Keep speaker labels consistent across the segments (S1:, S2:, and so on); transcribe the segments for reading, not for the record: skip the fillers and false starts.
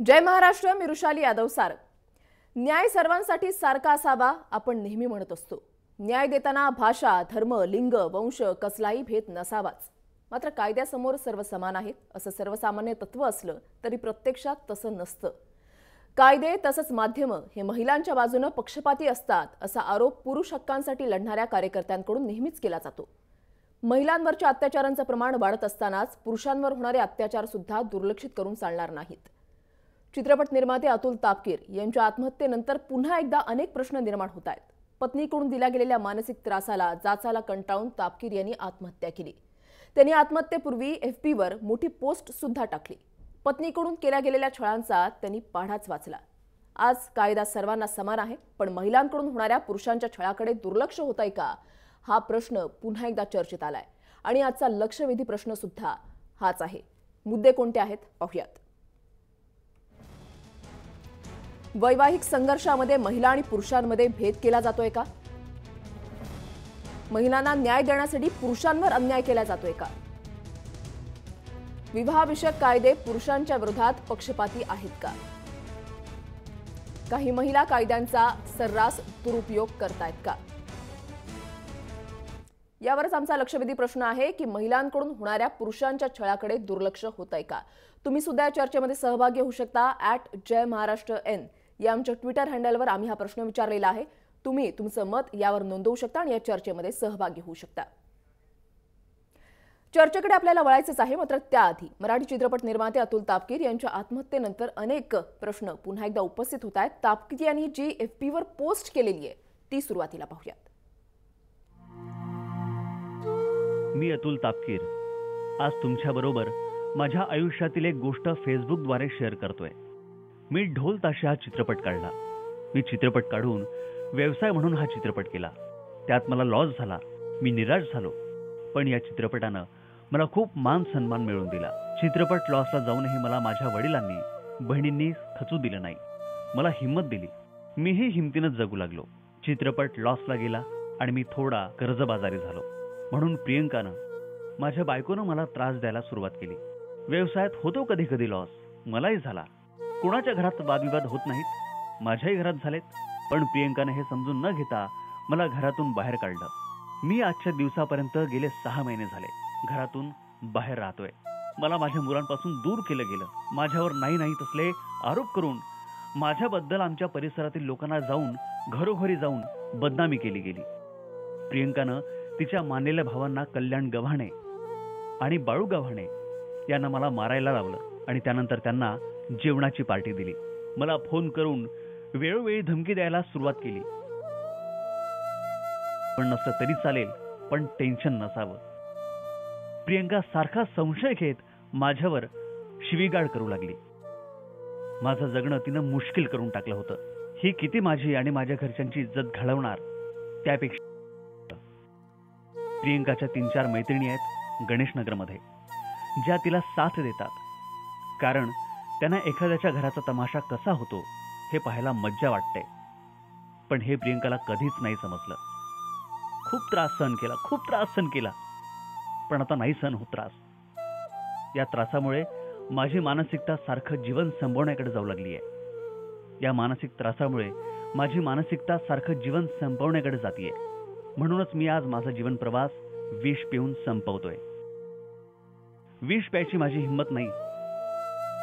S1: जय महाराष्ट्र. मी रुशाली यादव सारंग. न्याय सर्वांसाठी सारखा असावा आपण नेहमी म्हणत असतो. न्याय देताना भाषा, धर्म, लिंग, वंश कसलाही भेद नसावाच. मात्र कायद्यासमोर सर्व समान आहेत असं सर्वसामान्य तत्व असलं तरी प्रत्यक्षात तसं नसतं. कायदे तसंच माध्यम हे महिलांच्या बाजूने पक्षपाती असतात असा आरोप पुरुष हक्कांसाठी लढणाऱ्या कार्यकर्त्यांकडून नेहमीच केला जातो. महिलांवरच्या अत्याचारांचं प्रमाण वाढत असतानाच पुरुषांवर होणारे अत्याचार सुद्धा दुर्लक्षित करून चालणार नाहीत. चित्रपट निर्माते अतुल तापकीर यांच्या आत्महत्येनंतर पुन्हा एकदा अनेक प्रश्न निर्माण होत आहेत. पत्नीकडून दिल्या गेलेल्या मानसिक त्रासाला जाचाला कंटाळून तापकीर यांनी आत्महत्या केली. त्यांनी आत्महत्येपूर्वी FBवर मोठी पोस्ट सुद्धा टाकली. पत्नीकडून केल्या गेलेल्या छळांचा त्यांनी पाढाच वाचला. आज कायदा सर्वांना समान आहे, पण महिलांकडून होणाऱ्या पुरुषांच्या छळाकडे दुर्लक्ष होतंय का, हा प्रश्न पुन्हा एकदा चर्चेत आलाय. आणि आजचा लक्षवेधी प्रश्न सुद्धा हाच आहे. मुद्दे कोणते आहेत पाहूयात. वैवाहिक संघर्षामध्ये महिला आणि पुरुषांमध्ये भेद केला जातोय का? महिलांना न्याय देण्यासाठी पुरुषांवर अन्याय केला जातोय का? विवाहविषयक कायदे पुरुषांच्या विरोधात पक्षपाती आहेत का? काही महिला कायद्यांचा सर्रास दुरुपयोग करतायत का? यावरच आमचा लक्षवेधी प्रश्न आहे की महिलांकडून होणाऱ्या पुरुषांच्या छळाकडे दुर्लक्ष होतंय का? तुम्ही सुद्धा या चर्चेमध्ये सहभागी होऊ शकता. @जयमहाराष्ट्रN या आमच्या ट्विटर हँडलवर आम्ही हा प्रश्न विचारलेला आहे. तुम्ही तुमचं मत यावर नोंदवू शकता आणि या चर्चेमध्ये सहभागी होऊ शकता. चर्चेकडे आपल्याला वळायचंच आहे, मात्र त्याआधी मराठी चित्रपट निर्माते अतुल तापकीर यांच्या आत्महत्येनंतर अनेक प्रश्न पुन्हा एकदा उपस्थित होत आहेत. तापकीर यांनी जी FBवर पोस्ट केलेली आहे ती सुरुवातीला पाहूयात.
S2: मी अतुल तापकीर आज तुमच्याबरोबर माझ्या आयुष्यातील एक गोष्ट फेसबुकद्वारे शेअर करतोय. मी ढोल ताशे हा चित्रपट काढला. मी चित्रपट काढून व्यवसाय म्हणून हा चित्रपट केला. त्यात मला लॉस झाला. मी निराश झालो. पण या चित्रपटानं मला खूप मान सन्मान मिळवून दिला. चित्रपट लॉसला जाऊनही मला माझ्या वडिलांनी, बहिणींनी खचू दिलं नाही. मला हिंमत दिली. मीही हिमतीनं जगू लागलो. चित्रपट लॉसला गेला आणि मी थोडा कर्जबाजारी झालो. म्हणून प्रियंकानं, माझ्या बायकोनं मला त्रास द्यायला सुरुवात केली. व्यवसायात होतो कधी कधी लॉस, मलाही झाला. कोणाच्या घरात वादविवाद होत नाहीत, माझ्याही घरात झालेत. पण प्रियंकाने हे समजून न घेता मला घरातून बाहेर काढलं. मी आजच्या दिवसापर्यंत गेले 6 महिने झाले घरातून बाहेर राहतोय. मला माझ्या मुलांपासून दूर केलं गेलं. माझ्यावर नाही तसले आरोप करून माझ्याबद्दल आमच्या परिसरातील लोकांना जाऊन घरोघरी जाऊन बदनामी केली गेली. प्रियंकानं तिच्या मानलेल्या भावांना कल्याण गव्हाणे आणि बाळू गव्हाणे यांना मला मारायला लावलं आणि त्यानंतर त्यांना जेवणाची पार्टी दिली. मला फोन करून वेळोवेळी धमकी द्यायला सुरुवात केली. पण नसलं तरी चालेल, पण टेन्शन नसावं. प्रियंका सारखा संशय घेत माझ्यावर शिवीगाळ करू लागली. माझं जगणं तिनं मुश्किल करून टाकलं होतं. ही किती माझी आणि माझ्या घरच्यांची इज्जत घडवणार. त्यापेक्षा प्रियंकाच्या 3-4 मैत्रिणी आहेत गणेशनगरमध्ये, ज्या तिला साथ देतात. कारण त्यांना एखाद्याच्या घराचा तमाशा कसा होतो हे पाहायला मज्जा वाटते. पण हे प्रियंकाला कधीच नाही समजलं. खूप त्रास सहन केला, पण आता नाही सहन होत त्रास. या त्रासामुळे माझी मानसिकता सारखं जीवन संपवण्याकडे जाऊ लागली आहे. या मानसिक त्रासामुळे माझी मानसिकता सारखं जीवन संपवण्याकडे जातीये. म्हणूनच मी आज माझा जीवन प्रवास विष पिऊन संपवतोय. विष प्यायची माझी हिंमत नाही,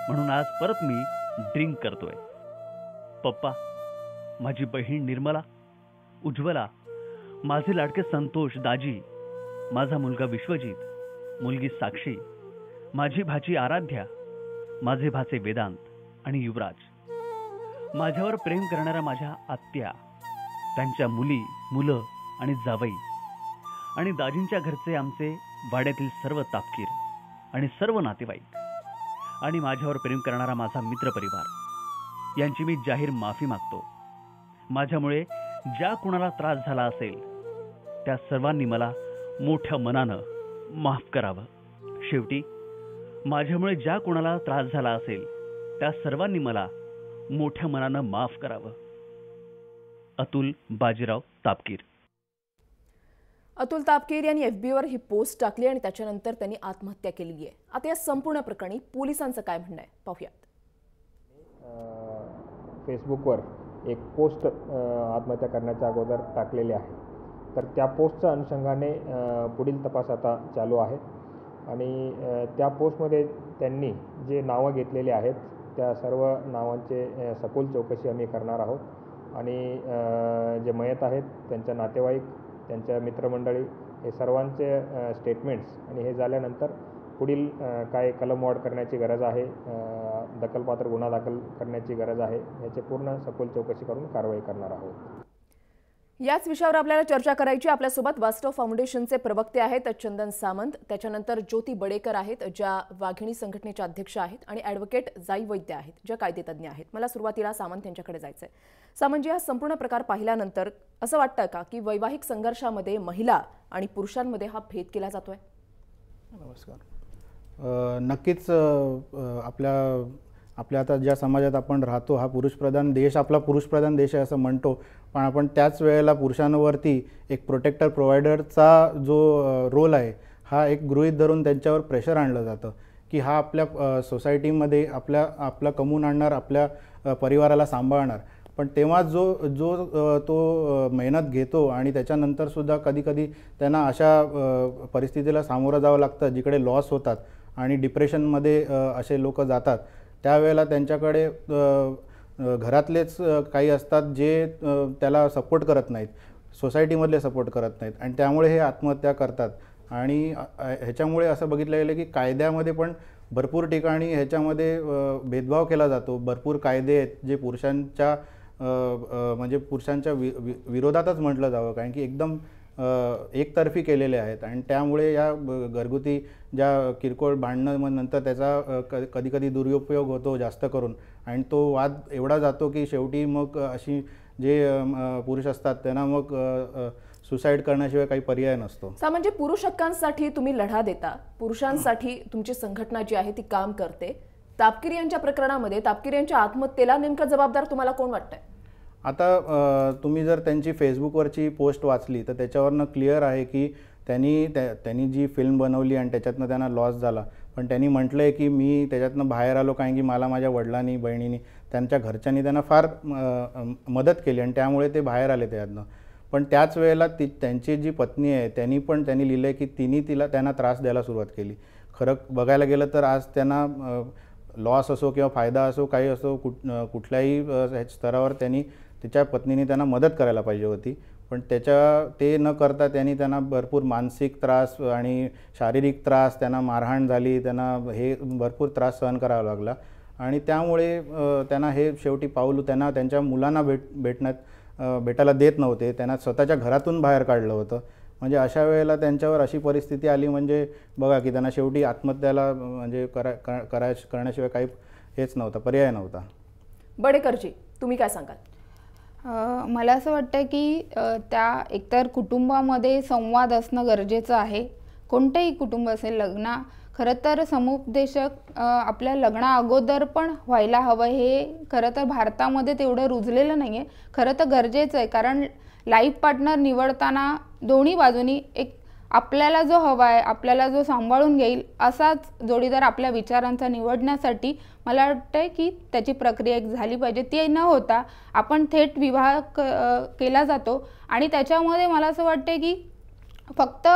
S2: म्हणून आज परत मी ड्रिंक करतोय. पप्पा, माझी बहीण निर्मला, उज्ज्वला, माझे लाडके संतोष, दाजी, माझा मुलगा विश्वजित, मुलगी साक्षी, माझी भाची आराध्या, माझे भाचे वेदांत आणि युवराज, माझ्यावर प्रेम करणाऱ्या माझ्या आत्या, त्यांच्या मुली, मुलं आणि जावई, आणि दाजींच्या घरचे आमचे वाड्यातील सर्व तापकीर आणि सर्व नातेवाईक, आणि माझ्यावर प्रेम करणारा माझा मित्रपरिवार, यांची मी जाहीर माफी मागतो. माझ्यामुळे ज्या कुणाला त्रास झाला असेल त्या सर्वांनी मला मोठ्या मनानं माफ करावं. शेवटी माझ्यामुळे ज्या कुणाला त्रास झाला असेल त्या सर्वांनी मला मोठ्या मनानं माफ करावं. अतुल बाजीराव तापकीर.
S1: अतुल तापकीर यांनी FBवर ही पोस्ट टाकली आणि त्याच्यानंतर त्यांनी आत्महत्या केली आहे. आता या संपूर्ण प्रकरणी पोलिसांचं काय म्हणणं आहे पाहूयात.
S3: फेसबुकवर एक पोस्ट आत्महत्या करण्याच्या अगोदर टाकलेली आहे. तर त्या पोस्टच्या अनुषंगाने पुढील तपास आता चालू आहे आणि त्या पोस्टमध्ये त्यांनी जे नावं घेतलेली आहेत त्या सर्व नावांचे सखोल चौकशी आम्ही करणार आहोत आणि जे मयत आहेत त्यांच्या नातेवाईक, त्यांच्या मित्रमंडळी हे सर्वांचे स्टेटमेंट्स आणि हे झाल्यानंतर पुढील काय कलमवाढ करण्याची गरज आहे, दखलपात्र गुन्हा दाखल करण्याची गरज आहे, याची पूर्ण सखोल चौकशी करून कारवाई करणार आहोत.
S1: याच विषयावर आपल्याला चर्चा करायची. आपल्यासोबत वास्तव फाउंडेशनचे प्रवक्ते आहेत चंदन सामंत, त्याच्यानंतर ज्योती बडेकर आहेत ज्या वाघिणी संघटनेच्या अध्यक्ष आहेत आणि ॲडव्होकेट जाई वैद्य आहेत ज्या कायदेतज्ञ आहेत. मला सुरुवातीला सामंत यांच्याकडे जायचं आहे. सामंतजी, हा संपूर्ण प्रकार पाहिल्यानंतर असं वाटतं का की वैवाहिक संघर्षामध्ये महिला आणि पुरुषांमध्ये हा भेद केला जातोय?
S4: नमस्कार. नक्कीच आपल्या आता ज्या समाजात आपण राहतो हा पुरुषप्रधान देश, आपला पुरुषप्रधान देश आहे असं म्हणतो, पण आपण त्याच वेळेला पुरुषांवरती एक प्रोटेक्टर प्रोव्हायडरचा जो रोल आहे हा एक गृहीत धरून त्यांच्यावर प्रेशर आणलं जातं की हा आपल्या सोसायटीमध्ये आपला कमवून आणणार, आपल्या परिवाराला सांभाळणार. पण तेव्हा तो मेहनत घेतो आणि त्याच्यानंतरसुद्धा कधीकधी त्यांना अशा परिस्थितीला सामोरं जावं लागतं जिकडे लॉस होतात आणि डिप्रेशनमध्ये असे लोक जातात. त्यावेळेला त्यांच्याकडे घरातलेच काही असतात जे त्याला सपोर्ट करत नाहीत, सोसायटीमधले सपोर्ट करत नाहीत आणि त्यामुळे हे आत्महत्या करतात. आणि ह्याच्यामुळे असं बघितलं गेलं की कायद्यामध्ये पण भरपूर ठिकाणी ह्याच्यामध्ये भेदभाव केला जातो. भरपूर कायदे आहेत जे पुरुषांच्या विरोधातच म्हटलं जावं, कारण की एकदम एकतर्फी केलेले आहेत आणि त्यामुळे या घरगुती ज्या किरकोळ भांडणं मग नंतर त्याचा कधीकधी दुरुपयोग होतो जास्त करून आणि तो वाद एवढा जातो की शेवटी मग अशी जे पुरुष असतात त्यांना मग सुसाईड करण्याशिवाय काही पर्याय नसतो.
S1: म्हणजे पुरुष हक्कांसाठी तुम्ही लढा देता, पुरुषांसाठी तुमची संघटना जी आहे ती काम करते. तापकीर यांच्या प्रकरणामध्ये तापकीर यांच्या आत्महत्येला नेमका जबाबदार तुम्हाला कोण वाटतंय?
S4: आता तुम्ही जर त्यांची फेसबुकवरची पोस्ट वाचली तर त्याच्यावरनं क्लिअर आहे की त्यांनी जी फिल्म बनवली आणि त्याच्यातनं त्यांना लॉस झाला, पण त्यांनी म्हटलं आहे की मी त्याच्यातनं बाहेर आलो कारण की मला माझ्या वडिलांनी, बहिणींनी, त्यांच्या घरच्यांनी त्यांना फार मदत केली आणि त्यामुळे ते बाहेर आले त्यातनं. पण त्याच वेळेला त्यांची जी पत्नी आहे त्यांनी लिहिलं आहे की त्यांना त्रास द्यायला सुरुवात केली. खरं बघायला गेलं तर आज त्यांना लॉस असो किंवा फायदा असो काही असो कुठल्याही स्तरावर तिच्या पत्नीने त्यांना मदत करायला पाहिजे होती, पण ते न करता त्यांना भरपूर मानसिक त्रास आणि शारीरिक त्रास, त्यांना मारहाण झाली, त्यांना हे भरपूर त्रास सहन करावा लागला आणि त्यामुळे त्यांना हे शेवटी पाऊल त्यांना त्यांच्या मुलांना भेटायला देत नव्हते, त्यांना स्वतःच्या घरातून बाहेर काढलं होतं. म्हणजे अशा वेळेला त्यांच्यावर अशी परिस्थिती आली म्हणजे बघा की त्यांना शेवटी आत्महत्याला म्हणजे करण्याशिवाय काही हेच नव्हतं, पर्याय नव्हता.
S1: बडेकरजी, तुम्ही काय सांगाल?
S5: मला असं वाटतं की त्या एकतर कुटुंबामध्ये संवाद असणं गरजेचं आहे. कोणतंही कुटुंब असेल, लग्न खरं तर समुपदेशक आपल्या लग्ना अगोदर पण व्हायला हवं. हे खरं तर भारतामध्ये तेवढं रुजलेलं नाही आहे. खरं तर गरजेचं आहे, कारण लाईफ पार्टनर निवडताना दोन्ही बाजूनी एक आपल्याला जो हवा आहे, आपल्याला जो सांभाळून घेईल असाच जोडीदार आपल्या विचारांचा निवडण्यासाठी मला वाटतं की त्याची प्रक्रिया एक झाली पाहिजे. ती न होता आपण थेट विवाह केला जातो आणि त्याच्यामध्ये मला असं वाटतं की फक्त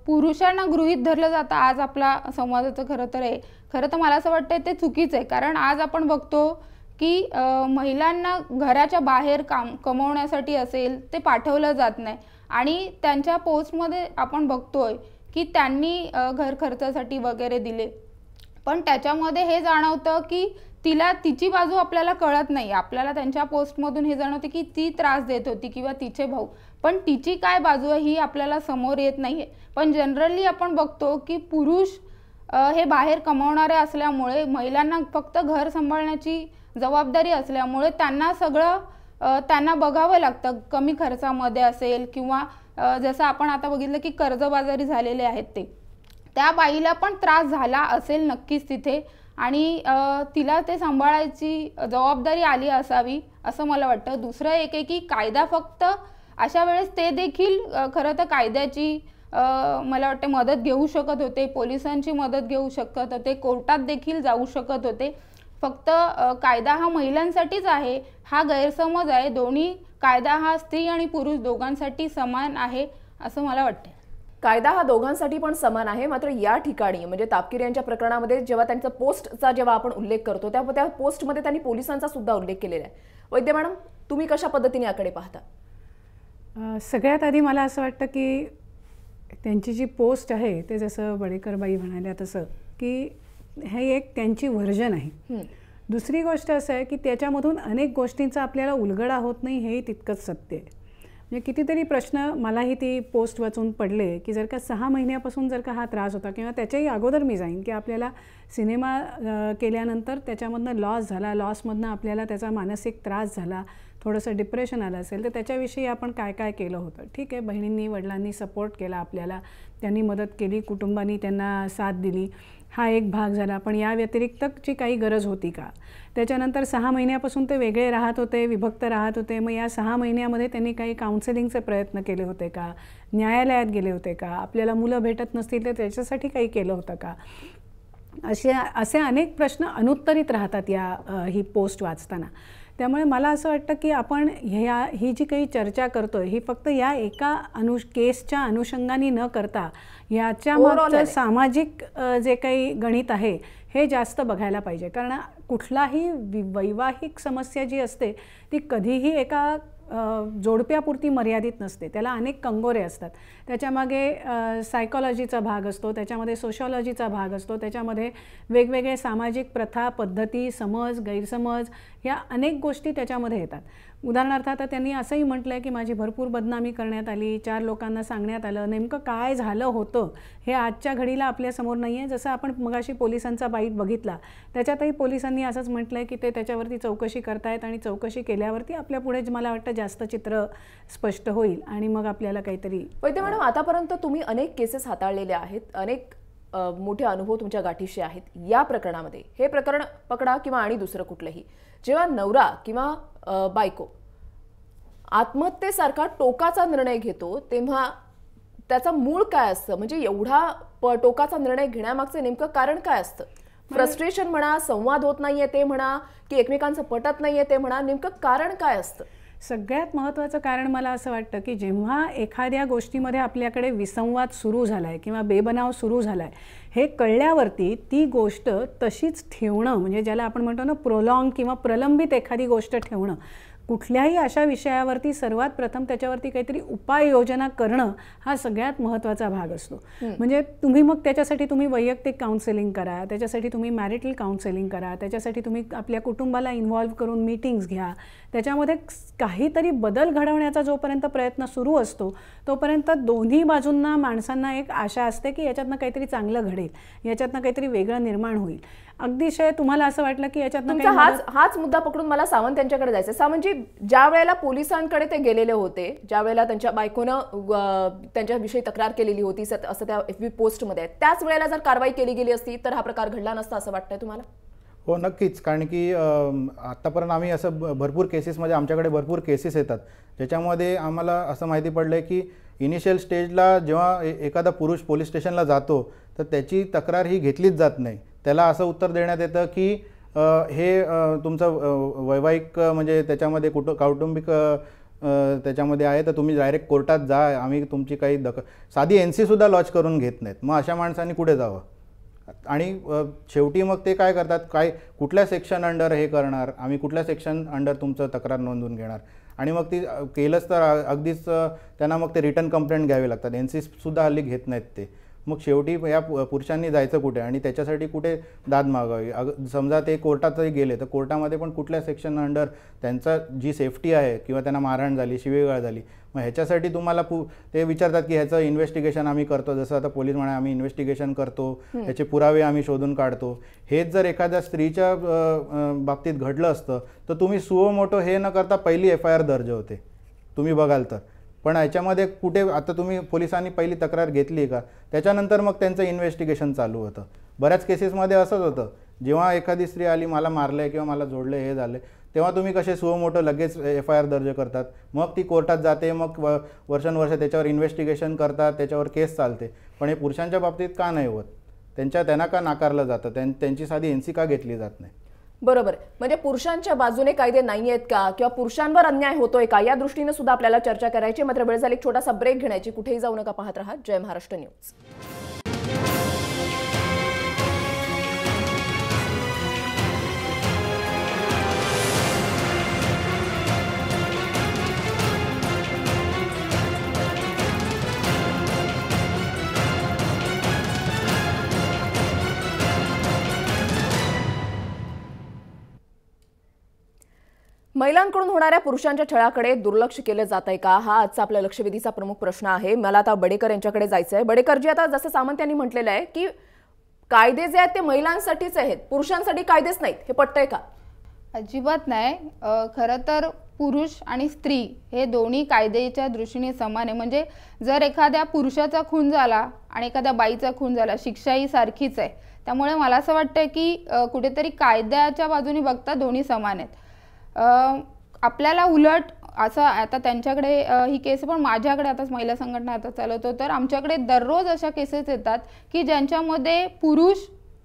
S5: पुरुषांना गृहीत धरलं जातं आज आपला समाजाचं. खरं तर मला असं वाटतं ते चुकीचं आहे, कारण आज आपण बघतो की महिलांना घराच्या बाहेर कमवण्यासाठी असेल ते पाठवलं जात नाही आणि त्यांच्या पोस्टमध्ये आपण बघतोय की त्यांनी घर खर्चासाठी वगैरे दिले, पण त्याच्यामध्ये हे जाणवतं की तिची बाजू आपल्याला कळत नाही. आपल्याला त्यांच्या पोस्टमधून हे जाणवते की ती त्रास देत होती किंवा तिचे भाऊ, पण तिची काय बाजू आहे ही आपल्याला समोर येत नाही आहे. पण जनरली आपण बघतो की पुरुष हे बाहेर कमावणारे असल्यामुळे महिलांना फक्त घर सांभाळण्याची जबाबदारी असल्यामुळे त्यांना बघावं लागतं. कमी खर्चामध्ये असेल किंवा जसं आपण आता बघितलं की कर्जबाजारी झालेले आहेत त्या बाईला पण त्रास झाला असेल नक्कीच तिथे आणि तिला ते सांभाळायची जबाबदारी आली असावी असं मला वाटतं. दुसरं एक आहे की कायदा फक्त अशा वेळेस ते देखील खरं तर कायद्याची मला वाटतं मदत घेऊ शकत होते, पोलिसांची मदत घेऊ शकत होते, कोर्टात देखील जाऊ शकत होते. फक्त कायदा हा महिलांसाठीच आहे हा गैरसमज आहे. दोन्ही कायदा हा स्त्री आणि पुरुष दोघांसाठी समान आहे असं मला वाटतं.
S1: कायदा हा दोघांसाठी पण समान आहे. मात्र या ठिकाणी म्हणजे तापकीर यांच्या प्रकरणामध्ये जेव्हा त्यांचा पोस्टचा जेव्हा आपण उल्लेख करतो तेव्हा त्या पोस्टमध्ये त्यांनी पोलिसांचा सुद्धा उल्लेख केलेला आहे. वैद्य मॅडम, तुम्ही कशा पद्धतीने याकडे पाहता?
S6: सगळ्यात आधी मला असं वाटतं की त्यांची जी पोस्ट आहे ते जसं बडेकरबाई म्हणाल्या तसं की हे एक त्यांची व्हर्जन आहे. दुसरी गोष्ट असं आहे की त्याच्यामधून अनेक गोष्टींचा आपल्याला उलगडा होत नाही हेही तितकंच सत्य आहे. म्हणजे कितीतरी प्रश्न मलाही ती पोस्ट वाचून पडले की जर का 6 महिन्यापासून जर का हा त्रास होता किंवा त्याच्याही अगोदर मी जाईन की आपल्याला सिनेमा केल्यानंतर त्याच्यामधनं लॉस झाला, लॉसमधनं आपल्याला त्याचा मानसिक त्रास झाला, थोडंसं डिप्रेशन आलं असेल तर त्याच्याविषयी आपण काय काय केलं होतं. ठीक आहे, बहिणींनी वडिलांनी सपोर्ट केला आपल्याला, त्यांनी मदत केली, कुटुंबानी त्यांना साथ दिली, हा एक भाग झाला. पण या व्यतिरिक्तची काही गरज होती का? त्याच्यानंतर 6 महिन्यापासून ते वेगळे राहत होते, विभक्त राहत होते. मग या 6 महिन्यामध्ये त्यांनी काही काउन्सिलिंगचे प्रयत्न केले होते का? न्यायालयात गेले होते का? आपल्याला मुलं भेटत नसतील तर त्याच्यासाठी काही केलं होतं का? असे अनेक प्रश्न अनुत्तरित राहतात ही पोस्ट वाचताना. त्यामुळे मला असं वाटतं की आपण ही जी काही चर्चा करतोय ही फक्त या एका केसच्या अनुषंगाने न करता याच्या मागचं सामाजिक जे काही गणित आहे हे जास्त बघायला पाहिजे. कारण कुठलाही वैवाहिक समस्या जी असते ती कधीही एका जोडप्यापुरती मर्यादित नसते, त्याला अनेक कंगोरे असतात. त्याच्यामागे सायकॉलॉजीचा भाग असतो, त्याच्यामध्ये सोशॉलॉजीचा भाग असतो, त्याच्यामध्ये वेगवेगळे सामाजिक प्रथा, पद्धती, समज, गैरसमज ह्या अनेक गोष्टी त्याच्यामध्ये येतात. उदाहरणार्थ आता त्यांनी असंही म्हटलं आहे की माझी भरपूर बदनामी करण्यात आली, 4 लोकांना सांगण्यात आलं. नेमकं काय झालं होतं हे आजच्या घडीला आपल्यासमोर नाही आहे. जसं आपण मगाशी पोलिसांचा बाईट बघितला त्याच्यातही पोलिसांनी असंच म्हटलं आहे की ते त्याच्यावरती चौकशी करतायत आणि चौकशी केल्यावरती आपल्या पुढे मला वाटतं जास्त चित्र स्पष्ट होईल आणि मग आपल्याला काहीतरी.
S1: वैद्य मॅडम, आतापर्यंत तुम्ही अनेक केसेस हाताळलेल्या आहेत, अनेक मोठे अनुभव तुमच्या गाठीशी आहेत. या प्रकरणामध्ये हे प्रकरण पकडा किंवा आणि दुसरं कुठलंही, जेव्हा नवरा किंवा बायको आत्महत्येसारखा टोकाचा निर्णय घेतो तेव्हा त्याचा मूळ काय असतं? म्हणजे एवढा टोकाचा निर्णय घेण्यामागचं नेमकं कारण काय असतं? फ्रस्ट्रेशन म्हणा, संवाद होत नाहीये ते म्हणा, की एकमेकांचं पटत नाहीये ते म्हणा, नेमकं कारण काय असतं?
S6: सगळ्यात महत्त्वाचं कारण मला असं वाटतं की जेव्हा एखाद्या गोष्टीमध्ये आपल्याकडे विसंवाद सुरू झाला आहे किंवा बेबनाव सुरू झाला आहे हे कळल्यावरती ती गोष्ट तशीच ठेवणं, म्हणजे ज्याला आपण म्हणतो ना प्रोलॉंग किंवा प्रलंबित एखादी गोष्ट ठेवणं, कुठल्याही अशा विषयावरती सर्वात प्रथम त्याच्यावरती काहीतरी उपाययोजना करणं हा सगळ्यात महत्त्वाचा भाग असतो. म्हणजे तुम्ही मग त्याच्यासाठी तुम्ही वैयक्तिक काउन्सिलिंग करा, त्याच्यासाठी तुम्ही मॅरिटल काउन्सिलिंग करा, त्याच्यासाठी तुम्ही आपल्या कुटुंबाला इन्व्हॉल्व करून मीटिंग्स घ्या. त्याच्यामध्ये काहीतरी बदल घडवण्याचा जोपर्यंत प्रयत्न सुरू असतो तोपर्यंत दोन्ही बाजूंना माणसांना एक आशा असते की याच्यातनं काहीतरी चांगलं घडेल, याच्यातनं काहीतरी वेगळं निर्माण होईल. अगदीशय तुम्हाला असं वाटलं की याच्यातनं
S1: हाच मुद्दा पकडून मला सावंत यांच्याकडे जायचं. सावंतजी, ज्या वेळेला पोलिसांकडे ते गेलेले होते, ज्या वेळेला त्यांच्या बायकोनं त्यांच्याविषयी तक्रार केलेली होती असं त्या FB पोस्टमध्ये आहे, त्याच वेळेला जर कारवाई केली गेली असती तर हा प्रकार घडला नसता असं वाटतंय तुम्हाला?
S4: हो, नक्कीच. कारण की आत्तापर्यंत आम्ही असं भरपूर केसेसमध्ये आमच्याकडे भरपूर केसेस येतात ज्याच्यामध्ये आम्हाला असं माहिती पडलं आहे की इनिशियल स्टेजला जेव्हा एखादा पुरुष पोलीस स्टेशनला जातो तर त्याची तक्रार ही घेतलीच जात नाही. त्याला असं उत्तर देण्यात येतं की हे तुमचं वैवाहिक म्हणजे त्याच्यामध्ये कौटुंबिक त्याच्यामध्ये आहे तर तुम्ही डायरेक्ट कोर्टात जा, आम्ही तुमची काही साधी NC सुद्धा लॉन्च करून घेत नाहीत. मग अशा माणसांनी कुठे जावं? आणि शेवटी मग ते काय करतात, कुठल्या सेक्शन अंडर हे करणार, आम्ही कुठल्या सेक्शन अंडर तुमचं तक्रार नोंदवून घेणार. आणि मग ती केलंच तर अगदीच त्यांना मग ते रिटर्न कंप्लेंट घ्यावी लागतात. NC सुद्धा हल्ली घेत नाहीत ते. मग शेवटी या पुरुषांनी जायचं कुठे आणि त्याच्यासाठी कुठे दाद मागावी? समजा ते कोर्टातही गेले तर कोर्टामध्ये पण कुठल्या सेक्शन अंडर त्यांचा जी सेफ्टी आहे किंवा त्यांना मारहाण झाली, शिवीगाळ झाली, मग ह्याच्यासाठी तुम्हाला ते विचारतात की ह्याचं इन्व्हेस्टिगेशन आम्ही करतो. जसं आता पोलीस म्हणा आम्ही इन्व्हेस्टिगेशन करतो, ह्याचे पुरावे आम्ही शोधून काढतो. हेच जर एखाद्या स्त्रीच्या बाबतीत घडलं असतं तर तुम्ही सुओ मोटो हे न करता पहिली FIR दर्ज होते, तुम्ही बघाल तर. पण याच्यामध्ये कुठे आता तुम्ही पोलिसांनी पहिली तक्रार घेतली का, त्याच्यानंतर मग त्यांचं इन्व्हेस्टिगेशन चालू होतं. बऱ्याच केसेसमध्ये असंच होतं, जेव्हा एखादी स्त्री आली मला मारलं आहे किंवा मला जोडलं हे झालं तेव्हा तुम्ही कसे सुओ मोटो लगेच FIR दर्ज करतात, मग ती कोर्टात जाते, मग वर्षानुवर्ष त्याच्यावर इन्व्हेस्टिगेशन करतात, त्याच्यावर केस चालते. पण हे पुरुषांच्या बाबतीत का नाही होत? त्यांना का नाकारलं जातं? त्यांची साधी NC का घेतली जात नाही?
S1: बरोबर. म्हणजे पुरुषांच्या बाजूने कायदे नाही आहेत का किंवा पुरुषांवर अन्याय होतोय का या दृष्टीने सुद्धा आपल्याला चर्चा करायची. मात्र वेळ झाली एक छोटासा ब्रेक घेण्याची. कुठेही जाऊ नका, पाहत रहा जय महाराष्ट्र न्यूज. महिलांकडून होणाऱ्या पुरुषांच्या छळाकडे दुर्लक्ष केलं जात आहे का, हा आजचा आपल्या लक्षवेधीचा प्रमुख प्रश्न आहे. मला आता बडेकर यांच्याकडे जायचं आहे. बडेकरजी, आता जसं सामंत यांनी म्हटलेलं आहे की कायदे जे आहेत ते महिलांसाठीच आहेत, पुरुषांसाठी कायदेच नाहीत, हे पटतंय का?
S5: अजिबात नाही. खरं तर पुरुष आणि स्त्री हे दोन्ही कायद्याच्या दृष्टीने समान आहे. म्हणजे जर एखाद्या पुरुषाचा खून झाला आणि एखाद्या बाईचा खून झाला, शिक्षा ही सारखीच आहे. त्यामुळे मला असं वाटतं की कुठेतरी कायद्याच्या बाजूने बघता दोन्ही समान आहेत. आपल्याला उलट असं आता त्यांच्याकडे ही केस, पण माझ्याकडे आता महिला संघटना आता चालवतो, तर आमच्याकडे दररोज अशा केसेस येतात की ज्यांच्यामध्ये पुरुष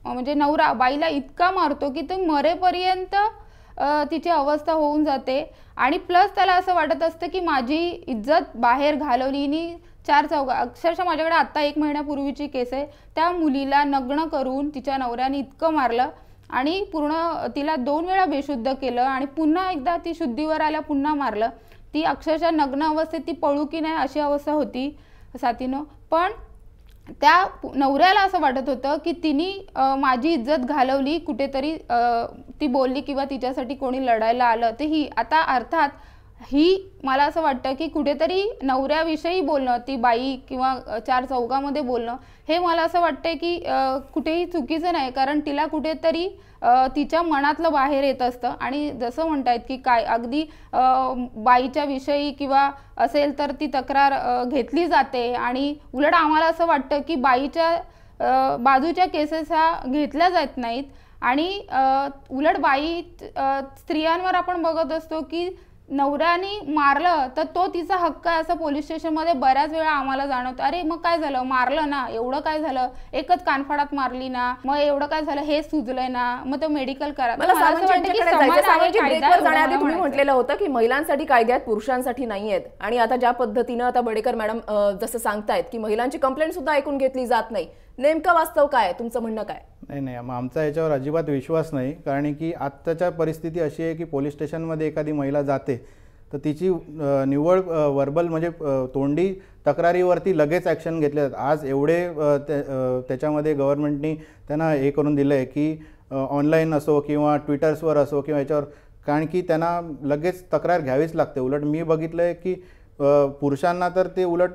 S5: म्हणजे नवरा बाईला इतका मारतो की ते मरेपर्यंत तिची अवस्था होऊन जाते. आणि प्लस त्याला असं वाटत असतं की माझी इज्जत बाहेर घालवली नी चार चौघा. अक्षरशः माझ्याकडे आत्ता 1 महिन्यापूर्वीची केस आहे. त्या मुलीला नग्न करून तिच्या नवऱ्याने इतकं मारलं आणि पूर्ण तिला 2 वेळा बेशुद्ध केलं आणि पुन्हा एकदा ती शुद्धीवर आल्या पुन्हा मारलं. ती अक्षरशः नग्न अवस्थेत ती पळू की नाही अशी अवस्था होती साथीनं. पण त्या नवऱ्याला असं वाटत होतं की तिने माझी इज्जत घालवली, कुठेतरी ती बोलली किंवा तिच्यासाठी कोणी लढायला आलं. तर ही आता अर्थात ही मला असं वाटतं की कुठेतरी नवऱ्याविषयी बोलणं, ती बाई किंवा 4 चौघामध्ये बोलणं, हे मला असं वाटतं की कुठेही चुकीचं नाही. कारण तिला कुठेतरी तिच्या मनातलं बाहेर येत असतं. आणि जसं म्हणतायत की काय अगदी बाईच्या विषयी किंवा असेल तर ती तक्रार घेतली जाते. आणि उलट आम्हाला असं वाटतं की बाईच्या बाजूच्या केसेस ह्या घेतल्या जात नाहीत. आणि उलट बाई स्त्रियांवर आपण बघत असतो की नवऱ्याने मारलं तर तो तिचा हक्क आहे, असं पोलीस स्टेशनमध्ये बऱ्याच वेळा आम्हाला जाणवतं. अरे मग काय झालं, मारलं ना, एवढं काय झालं, एकच कानफाडात मारली ना, मग एवढं काय झालं, हे सुजलंय ना, मग तो मेडिकल करा.
S1: मला जाण्याआधी तुम्ही म्हटलेलं होतं की महिलांसाठी कायदे आहेत, पुरुषांसाठी नाही आहेत. आणि आता ज्या पद्धतीनं आता बडेकर मॅडम जसं सांगतायत की महिलांची कंप्लेंट सुद्धा ऐकून घेतली जात नाही, नेमकं वास्तव काय, तुमचं म्हणणं काय?
S4: नाही, आमचा याच्यावर अजिबात विश्वास नाही. कारण की आत्ताच्या परिस्थिती अशी आहे की पोलीस स्टेशनमध्ये एखादी महिला जाते तर तिची निव्वळ वर्बल म्हणजे तोंडी तक्रारीवरती लगेच ॲक्शन घेतले जातात. आज एवढे त्याच्यामध्ये गव्हर्नमेंटनी त्यांना हे करून दिलं आहे की ऑनलाईन असो किंवा ट्विटर्सवर असो किंवा याच्यावर, कारण की त्यांना लगेच तक्रार घ्यावीच लागते. उलट मी बघितलं आहे की पुरुषांना तर ते उलट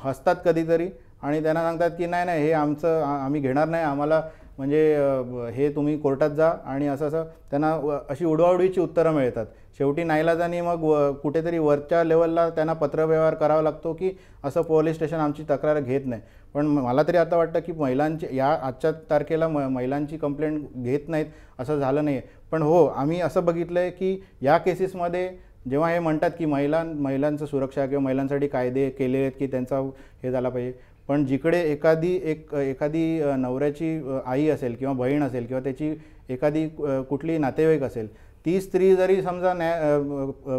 S4: हसतात कधीतरी आणि त्यांना सांगतात की नाही हे आमचं आम्ही घेणार नाही, आम्हाला म्हणजे हे तुम्ही कोर्टात जा आणि असं त्यांना अशी उडवाउडवीची उत्तरं मिळतात. शेवटी नाईलाजानी मग कुठेतरी वरच्या लेवलला त्यांना पत्रव्यवहार करावा लागतो की असं पोलीस स्टेशन आमची तक्रार घेत नाही. पण मला तरी आता वाटतं की महिलांची या आजच्या तारखेला महिलांची कंप्लेंट घेत नाहीत असं झालं नाही. पण हो, आम्ही असं बघितलं आहे की या केसेसमध्ये जेव्हा हे म्हणतात की महिलांचं सुरक्षा किंवा महिलांसाठी कायदे केले आहेत की त्यांचा हे झाला पाहिजे, पण जिकडे एखादी नवऱ्याची आई असेल किंवा बहीण असेल किंवा त्याची एखादी कुठली नातेवाईक असेल, ती स्त्री जरी समजा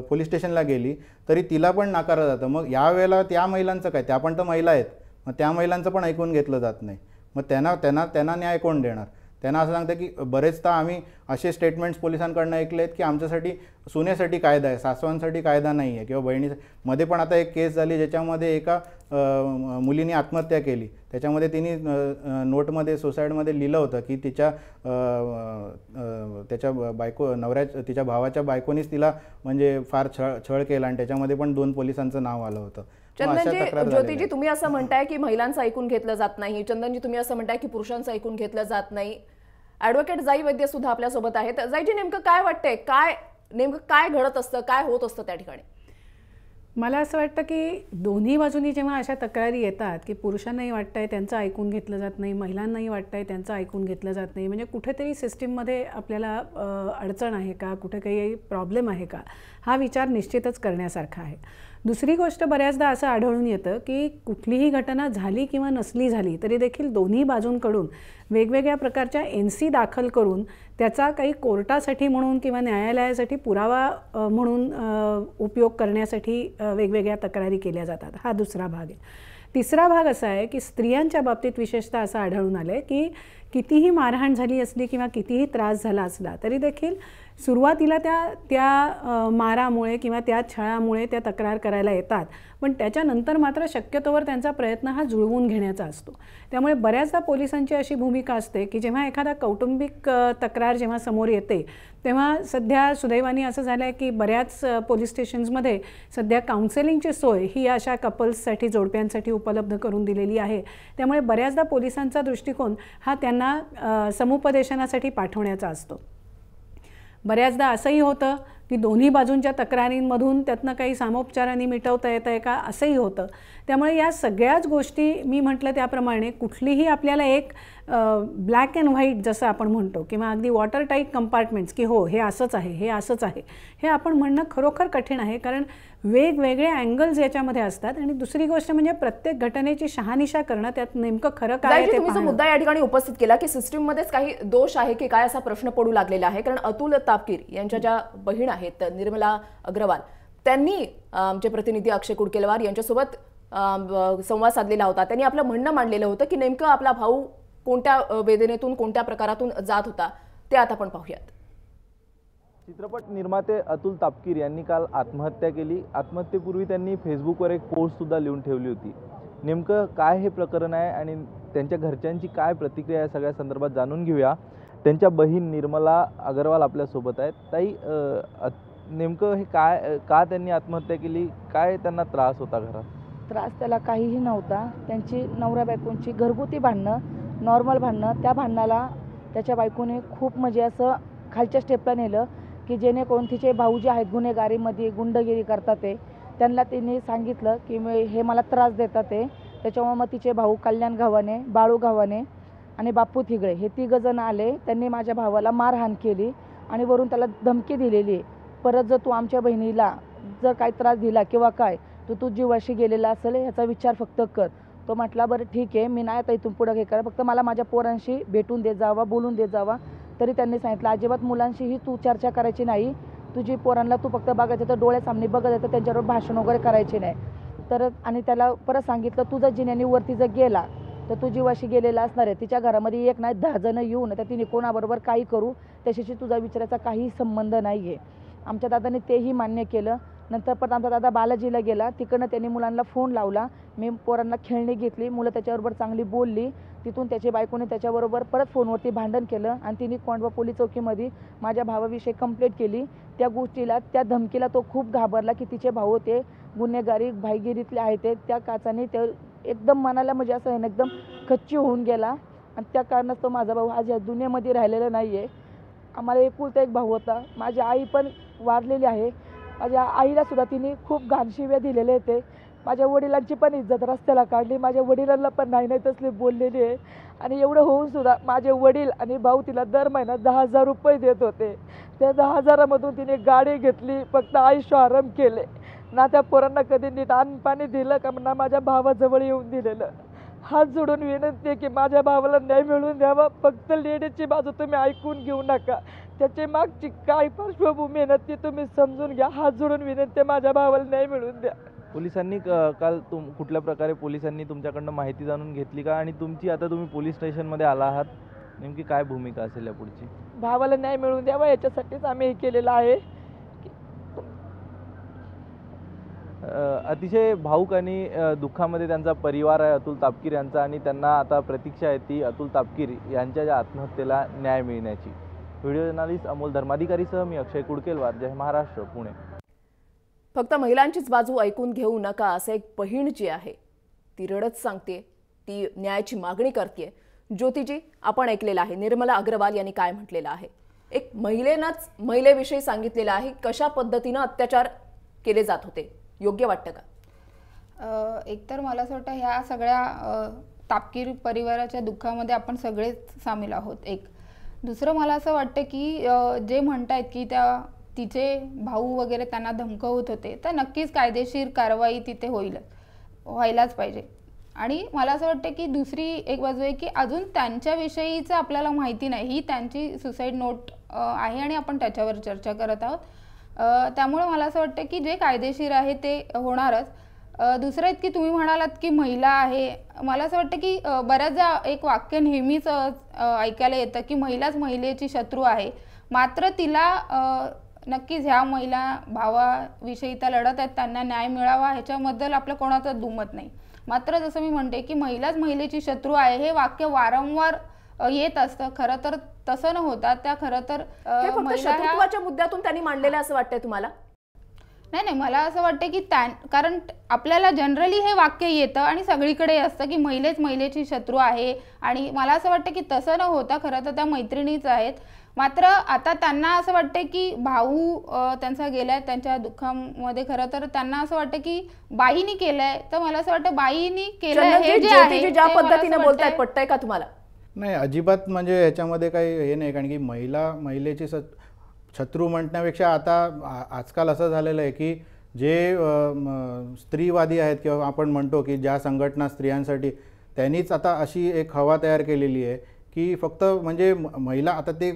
S4: पोलीस स्टेशनला गेली तरी तिला पण नाकारलं जातं. मग यावेळेला त्या महिलांचं काय, त्या पण तर महिला आहेत, मग त्या महिलांचं पण ऐकून घेतलं जात नाही. मग त्यांना न्याय कोण देणार? त्यांना असं सांगतं की बरेचदा आम्ही असे स्टेटमेंट्स पोलिसांकडनं ऐकले आहेत की आमच्यासाठी सुनेसाठी कायदा आहे, सासवांसाठी कायदा नाही आहे किंवा मध्ये पण आता एक केस झाली ज्याच्यामध्ये एका मुलीने आत्महत्या केली. त्याच्यामध्ये तिने नोटमध्ये सुसाईडमध्ये लिहिलं होतं की तिच्या भावाच्या बायकोनीच तिला म्हणजे फार छळ केला आणि त्याच्यामध्ये पण 2 पोलिसांचं नाव आलं होतं.
S1: चंदनजी, ज्योतिजी, तुम्ही असं म्हणताय की महिलांचं ऐकून घेतलं जात नाही. चंदनजी, तुम्ही असं म्हणताय की पुरुषांचं ऐकून घेतलं जात नाही. ॲडव्होकेट जाई वैद्य सुद्धा आपल्यासोबत आहेत. जाईजी, नेमकं काय वाटतंय, नेमकं काय घडत असतं, काय होत असतं त्या ठिकाणी?
S6: मला असं वाटतं की दोन्ही बाजूनी जेव्हा अशा तक्रारी येतात की पुरुषांनाही वाटतंय त्यांचं ऐकून घेतलं जात नाही, महिलांनाही वाटतंय त्यांचं ऐकून घेतलं जात नाही, म्हणजे कुठेतरी सिस्टीममध्ये आपल्याला अडचण आहे का, कुठे काही प्रॉब्लेम आहे का, हा विचार निश्चितच करण्यासारखा आहे. दुसरी गोष्ट बऱ्याचदा असं आढळून येतं की कुठलीही घटना झाली किंवा नसली झाली तरी देखील दोन्ही बाजूंकडून वेगवेगळ्या प्रकारच्या NC दाखल करून त्याचा काही कोर्टासाठी म्हणून किंवा न्यायालयासाठी पुरावा म्हणून उपयोग करण्यासाठी वेगवेगळ्या तक्रारी केल्या जातात. हा दुसरा भाग आहे. तिसरा भाग असा आहे की स्त्रियांच्या बाबतीत विशेषतः असं आढळून आलं आहे की कितीही मारहाण झाली असली किंवा कितीही त्रास झाला असला तरी देखील सुरुवातीला त्या मारामुळे किंवा त्या छळामुळे त्या तक्रार करायला येतात, पण त्याच्यानंतर मात्र शक्यतोवर त्यांचा प्रयत्न हा जुळवून घेण्याचा असतो. त्यामुळे बऱ्याचदा पोलिसांची अशी भूमिका असते की जेव्हा एखादा कौटुंबिक तक्रार जेव्हा समोर येते तेव्हा सध्या सुदैवाने असं झालं आहे की बऱ्याच पोलीस स्टेशन्समध्ये सध्या काउन्सेलिंगची सोय ही अशा कपल्ससाठी, जोडप्यांसाठी उपलब्ध करून दिलेली आहे. त्यामुळे बऱ्याचदा पोलिसांचा दृष्टिकोन हा त्यांना समुपदेशनासाठी पाठवण्याचा असतो. बऱ्याचदा असंही होतं की दोन्ही बाजूंच्या तक्रारींमधून त्यातनं काही सामोपचारांनी मिटवता येतं आहे का, असंही होतं. त्यामुळे या सगळ्याच गोष्टी मी म्हटलं त्याप्रमाणे कुठलीही आपल्याला एक ब्लॅक अँड व्हाईट जसं आपण म्हणतो किंवा अगदी वॉटर टाईट कंपार्टमेंट्स की हो हे असंच आहे, हे असंच आहे, हे आपण म्हणणं खरोखर कठीण आहे. कारण वेगवेगळे अँगल्स याच्यामध्ये असतात. आणि दुसरी गोष्ट म्हणजे प्रत्येक घटनेची शहानिशा करणं, त्यात नेमकं खरं काय ते
S1: तुम्ही जो मुद्दा या ठिकाणी उपस्थित केला की सिस्टीममध्येच काही दोष आहे की काय असा प्रश्न पडू लागलेला आहे. कारण अतुल तापकीर यांच्या ज्या बहीण आहेत निर्मला अग्रवाल, त्यांनी आमचे प्रतिनिधी अक्षय कुडकेलवार यांच्यासोबत संवाद साधलेला होता. त्यांनी आपलं म्हणणं मांडलेलं होतं की नेमकं आपला भाऊ कोणत्या वेदनेतून, कोणत्या प्रकारातून जात होता ते आता आपण पाहूयात.
S7: चित्रपट निर्माते अतुल तापकीर यांनी काल आत्महत्या केली. आत्महत्येपूर्वी त्यांनी फेसबुकवर एक पोस्ट सुद्धा लिहून ठेवली होती. नेमकं काय हे प्रकरण आहे आणि त्यांच्या घरच्यांची काय प्रतिक्रिया या सगळ्या संदर्भात जाणून घेऊया. त्यांच्या बहीण निर्मला अग्रवाल आपल्यासोबत आहेत. ताई, नेमकं हे काय, का त्यांनी आत्महत्या केली, काय त्यांना त्रास होता घरात?
S8: त्रास त्याला काहीही नव्हता. त्यांची नवरा बायकोंची घरगुती भांडणं, नॉर्मल भांडणं, त्या भांडणाला त्याच्या बायकोने खूप म्हणजे असं खालच्या स्टेपला नेलं की जेणेकरून तिचे भाऊ जे आहेत गुन्हेगारीमध्ये गुंडगिरी करतात ते, त्यांना तिने सांगितलं की हे मला त्रास देतात ते. त्याच्यामुळे मग तिचे भाऊ कल्याण गव्हाणे, बाळू गव्हाणे आणि बापू थिगळे हे 3 जण आले. त्यांनी माझ्या भावाला मारहाण केली आणि वरून त्याला धमकी दिलेली आहे, परत जर तू आमच्या बहिणीला जर काही त्रास दिला किंवा काय तर तू जीवाशी गेलेला असेल याचा विचार फक्त कर. तो म्हटला बरं ठीक आहे, मी नाही आता इथून पुढं हे करा, फक्त मला माझ्या पोरांशी भेटून देत जावा, बोलून देत जावा. तरी त्यांनी सांगितलं अजिबात मुलांशीही तू चर्चा करायची नाही, तुझी पोरांना तू फक्त बघायचं तर डोळ्यासामने बघत येतं, त्यांच्याबरोबर भाषण वगैरे करायचे नाही. तर आणि त्याला परत सांगितलं तुझा जिन्यानी वरती जर गेला तर तू जीवाशी गेलेला असणार आहे. तिच्या घरामध्ये 1 नाही 10 जण येऊन तर तिने कोणाबरोबर काही करू, त्याच्याशी तुझा विचारायचा काही संबंध नाही आहे. आमच्या दादाने तेही मान्य केलं. नंतर परत आमचा दादा बालाजीला गेला, तिकडनं त्यांनी मुलांना फोन लावला, मी पोरांना खेळणी घेतली, मुलं त्याच्याबरोबर चांगली बोलली. तिथून त्याची बायकोने त्याच्याबरोबर परत फोनवरती भांडण केलं आणि तिने कोंडवा पोलीस चौकीमध्ये माझ्या भावाविषयी कंप्लेंट केली. त्या गोष्टीला, त्या धमकीला तो खूप घाबरला की तिचे भाऊ ते गुन्हेगारी भाईगिरीतले आहेत ते. त्या काचाने ते एकदम मनाला म्हणजे असं आहे एकदम खच्ची होऊन गेला आणि त्या कारणास्तव माझा भाऊ आज या दुनियेमध्ये राहिलेला नाही आहे. आम्हाला एकुलता एक भाऊ होता. माझी आई पण वारलेली आहे. माझ्या आईला सुद्धा तिने खूप घाण शिव्या दिलेले होते. माझ्या वडिलांची पण इज्जत रस्त्याला काढली, माझ्या वडिलांना पण नाही तसले बोललेली आहे. आणि एवढं होऊन सुद्धा माझे वडील आणि भाऊ तिला दर महिन्यात 10,000 रुपये देत होते. त्या 10,000मधून तिने गाडी घेतली, फक्त आयुष्य आराम केले ना. त्या पोरांना कधी नीट अन्न पाणी दिलं का ना माझ्या भावाजवळ येऊन दिलेलं. हात जोडून विनंती आहे की माझ्या भावाला न्याय मिळवून द्यावा. फक्त लेडीजची बाजू तुम्ही ऐकून घेऊ नका, त्याची मागची काय पार्श्वभूमी आहे ना ती तुम्ही समजून घ्या. हात जोडून विनंती आहे, माझ्या भावाला न्याय मिळवून द्या.
S7: पोलिसांनी काल कुठल्या प्रकारे पोलिसांनी तुमच्याकडनं माहिती जाणून घेतली का? आणि तुमची आता तुम्ही पोलीस स्टेशनमध्ये आला आहात, नेमकी काय भूमिका असेल या पुढची?
S8: भावाला न्याय मिळवून द्यावा याच्यासाठीच आम्ही हे केलेलं आहे.
S7: अतिशय भाऊक आणि दुःखामध्ये त्यांचा परिवार आहे अतुल तापकीर यांचा, आणि त्यांना आता प्रतीक्षा आहे ती अतुल तापकीर यांच्या ज्या आत्महत्येला न्याय मिळण्याची. व्हिडिओ जर्नलिस्ट अमोल धर्माधिकारीसह मी अक्षय कुडकेलवार, जय महाराष्ट्र, पुणे.
S1: फक्त महिलांचीच बाजू ऐकून घेऊ नका असं एक बहीण जी आहे ती रडत सांगते, ती न्यायाची मागणी करते. ज्योतीजी, आपण ऐकलेलं आहे निर्मला अग्रवाल यांनी काय म्हटलेलं आहे. एक महिलेनंच महिलेविषयी सांगितलेलं आहे कशा पद्धतीनं अत्याचार केले जात होते. योग्य वाटतं का?
S5: एकतर मला असं वाटतं ह्या सगळ्या तापकीर परिवाराच्या दुःखामध्ये आपण सगळेच सामील आहोत. एक दुसरं मला असं वाटतं की जे म्हणतायत की त्या तिचे भाऊ वगैरे त्यांना धमकवत होते, तर नक्कीच कायदेशीर कारवाई तिथे व्हायलाच पाहिजे. आणि मला असं वाटतं की दुसरी एक बाजू आहे की अजून त्यांच्याविषयीचं आपल्याला माहिती नाही. ही त्यांची सुसाईड नोट आहे आणि आपण त्याच्यावर चर्चा करत आहोत. त्यामुळे मला असं वाटतं की जे कायदेशीर आहे ते होणारच. दुसरं आहे की तुम्ही म्हणालात की महिला आहे. मला असं वाटतं की बऱ्याचदा एक वाक्य नेहमीच ऐकायला येतं की महिलाच महिलेची शत्रू आहे. मात्र तिला नक्कीच ह्या महिला भावाविषयी त्या लढत आहेत, त्यांना न्याय मिळावा ह्याच्याबद्दल आपलं कोणाचं दुमत नाही. मात्र जसं मी म्हणते की महिलाच महिलेची शत्रू आहे हे वाक्य वारंवार येत असतं. खरं तर तसं न होता त्या खरं तर
S1: हे फक्त शत्रुत्वाच्या मुद्द्यातून त्यांनी मांडलेलं असं वाटतंय तुम्हाला?
S5: नाही, मला असं वाटतं की कारण आपल्याला जनरली हे वाक्य येतं आणि सगळीकडे असतं की महिलेच महिलेची शत्रू आहे. आणि मला असं वाटतं की तसं न होता खरं तर त्या मैत्रिणीच आहेत. मात्र आता त्यांना असं वाटतं की भाऊ त्यांचा गेलाय, त्यांच्या दुःखामध्ये खरं तर त्यांना असं वाटतं की बाईनी केलंय. तर मला असं वाटतं बाईनी केलंय हे जे आहे
S1: ज्या पद्धतीने बोलतायत पटतंय का तुम्हाला?
S4: नाही, अजिबात म्हणजे ह्याच्यामध्ये काही हे नाही. कारण की महिलेची शत्रू म्हणण्यापेक्षा आता आजकाल असं झालेलं आहे की जे स्त्रीवादी आहेत किंवा आपण म्हणतो की ज्या संघटना स्त्रियांसाठी, त्यांनीच आता अशी एक हवा तयार केलेली आहे की फक्त म्हणजे महिला, आता ते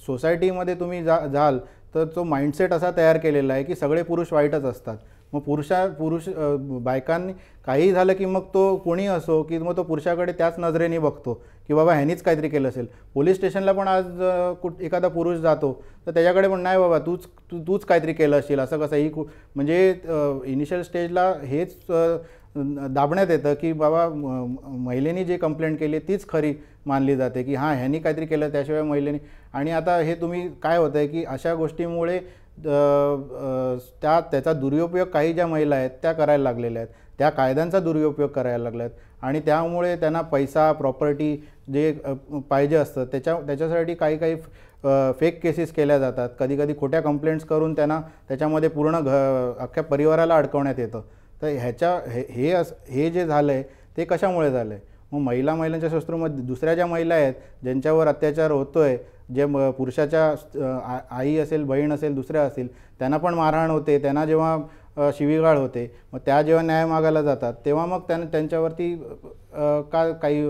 S4: सोसायटीमध्ये तुम्ही जाल तर तो माइंडसेट असा तयार केलेला आहे की सगळे पुरुष वाईटच असतात. मग बायकांनी काही झालं की मग तो कोणी असो की मग तो पुरुषाकडे त्याच नजरेने बघतो की बाबा ह्यानीच काहीतरी केलं असेल. पोलीस स्टेशनला पण आज एखादा पुरुष जातो तर त्याच्याकडे पण नाही बाबा तूच काहीतरी केलं असेल असं कसं ही म्हणजे इनिशियल स्टेजला हेच दाबण्यात येतं की बाबा महिलेनी जे कंप्लेंट केली तीच खरी मानली जाते की हां ह्यांनी काहीतरी केलं त्याशिवाय महिलेनी. आणि आता हे तुम्ही काय होतं आहे की अशा गोष्टीमुळे त्याचा दुरुपयोग काही ज्या महिला आहेत त्या करायला लागलेल्या आहेत, त्या कायद्यांचा दुरुपयोग करायला लागल्या आहेत. आणि त्यामुळे त्यांना पैसा प्रॉपर्टी जे पाहिजे असतं त्याच्यासाठी काही फेक केसेस केल्या जातात. कधी खोट्या कंप्लेंट्स करून त्यांना त्याच्यामध्ये पूर्ण अख्ख्या परिवाराला अडकवण्यात येतं. तर हे जे झालं आहे ते कशामुळे झालं आहे? मग महिलांच्या शत्रूमध्ये दुसऱ्या ज्या महिला आहेत ज्यांच्यावर अत्याचार होतो आहे, जे पुरुषाच्या आई असेल, बहीण असेल, दुसऱ्या असेल, त्यांना पण मारहाण होते, त्यांना जेव्हा शिवीगाळ होते, मग त्या जेव्हा न्याय मागायला जातात तेव्हा मग त्यांच्यावरती काही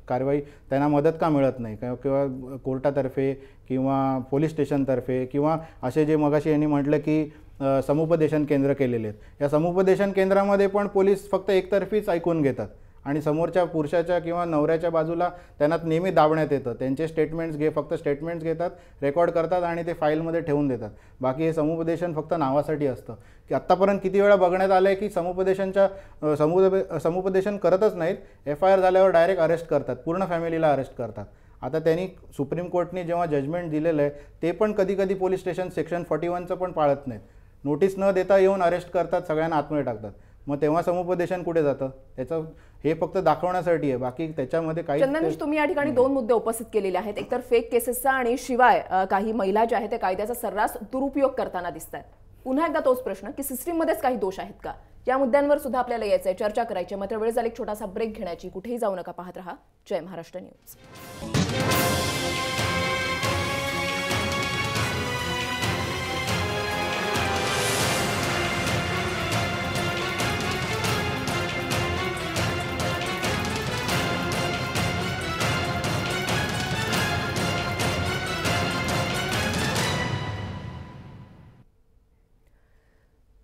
S4: कारवाई त्यांना मदत का मिळत नाही? किंवा कोर्टातर्फे किंवा पोलीस स्टेशनतर्फे किंवा असे जे मगाशी यांनी म्हटलं की समुपदेशन केंद्र केलेले आहेत. या समुपदेशन केंद्रामध्ये पण पोलीस फक्त एकतर्फीच ऐकून घेतात आणि समोरच्या पुरुषाच्या किंवा नवऱ्याच्या बाजूला त्यांना नेहमी दाबण्यात येतं. त्यांचे फक्त स्टेटमेंट्स घेतात, रेकॉर्ड करतात आणि ते फाईलमध्ये ठेवून देतात. बाकी हे समुपदेशन फक्त नावासाठी असतं. की आत्तापर्यंत किती वेळा बघण्यात आलं आहे की समुपदेशन करतच नाहीत, FIR झाल्यावर डायरेक्ट अरेस्ट करतात, पूर्ण फॅमिलीला अरेस्ट करतात. आता त्यांनी सुप्रीम कोर्टने जेव्हा जजमेंट दिलेलं आहे ते पण कधी पोलीस स्टेशन सेक्शन 41चं पण पाळत नाहीत. नोटीस न देता येऊन अरेस्ट करतात, सगळ्यांना आतमध्ये टाकतात. मग तेव्हा समुपदेशन कुठे जातं? त्याचं हे फक्त दाखवण्यासाठी आहे, बाकी त्याच्यामध्ये काही.
S1: चंदनजी, तुम्ही या ठिकाणी दोन मुद्दे उपस्थित केलेले आहेत. एकतर फेक केसेसचा आणि शिवाय काही महिला ज्या आहेत त्या कायद्याचा सर्रास दुरुपयोग करताना दिसत आहेत. पुन्हा एकदा तोच प्रश्न की सिस्टीममध्येच काही दोष आहेत का? या मुद्द्यांवर सुद्धा आपल्याला यायचं आहे, चर्चा करायची. मात्र वेळ झाली एक छोटासा ब्रेक घेण्याची. कुठेही जाऊ नका, पाहत रहा जय महाराष्ट्र न्यूज.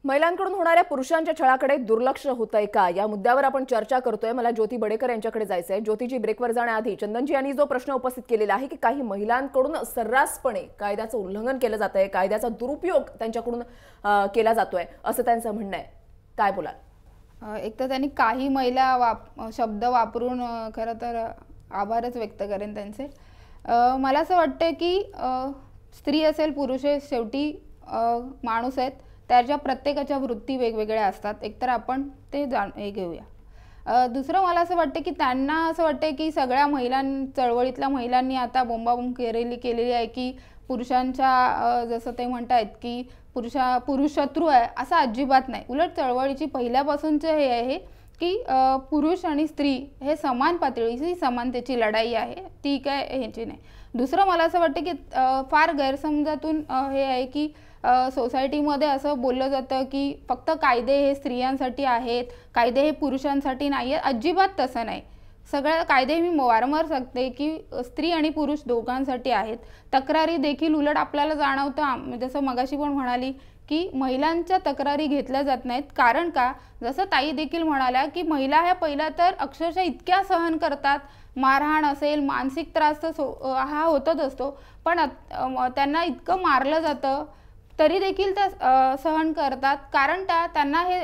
S1: महिलांकडून होणाऱ्या पुरुषांच्या छळाकडे दुर्लक्ष होतंय का, या मुद्द्यावर आपण चर्चा करतोय. मला ज्योती बडेकर यांच्याकडे जायचं आहे. ज्योतीजी, ब्रेकवर जाण्याआधी चंदनजी यांनी जो प्रश्न उपस्थित केलेला आहे की काही महिलांकडून सर्रासपणे कायद्याचं उल्लंघन केलं जात आहे, कायद्याचा दुरुपयोग त्यांच्याकडून केला जातोय असं त्यांचं म्हणणं आहे, काय बोलाल?
S5: एक तर त्यांनी काही महिला शब्द वापरून खरं तर आभारच व्यक्त करेन त्यांचे. मला असं वाटतं की स्त्री असेल पुरुष आहे, शेवटी माणूस आहेत, त्याच्या प्रत्येकाच्या वृत्ती वेगवेगळ्या असतात. एकतर आपण ते हे घेऊया. दुसरं मला असं वाटतं की त्यांना असं वाटतं की सगळ्या चळवळीतल्या महिलांनी आता बोंबाबोंब केलेली आहे की पुरुषांच्या जसं ते म्हणतायत की पुरुष शत्रू आहे, असं अजिबात नाही. उलट चळवळीची पहिल्यापासूनचं हे आहे की पुरुष आणि स्त्री हे समान पातळीची समानतेची लढाई आहे, ती काय ह्याची नाही. दुसरं मला असं वाटतं की फार गैरसमजातून हे आहे की सोसायटीमध्ये असं बोललं जातं की फक्त कायदे हे स्त्रियांसाठी आहेत, कायदे हे पुरुषांसाठी नाही आहेत. अजिबात तसं नाही. सगळे कायदे मी वारंवार सांगते की स्त्री आणि पुरुष दोघांसाठी आहेत. तक्रारी देखील उलट आपल्याला जाणवतं, जसं मगाशी पण म्हणाली की महिलांच्या तक्रारी घेतल्या जात नाहीत. कारण का, जसं ताई देखील म्हणाल्या की महिला ह्या पहिल्या तर अक्षरशः इतक्या सहन करतात, मारहाण असेल, मानसिक त्रास तर हा होतच असतो, पण त्यांना इतकं मारलं जातं तरी देखील त्या सहन करतात. कारण त्यांना हे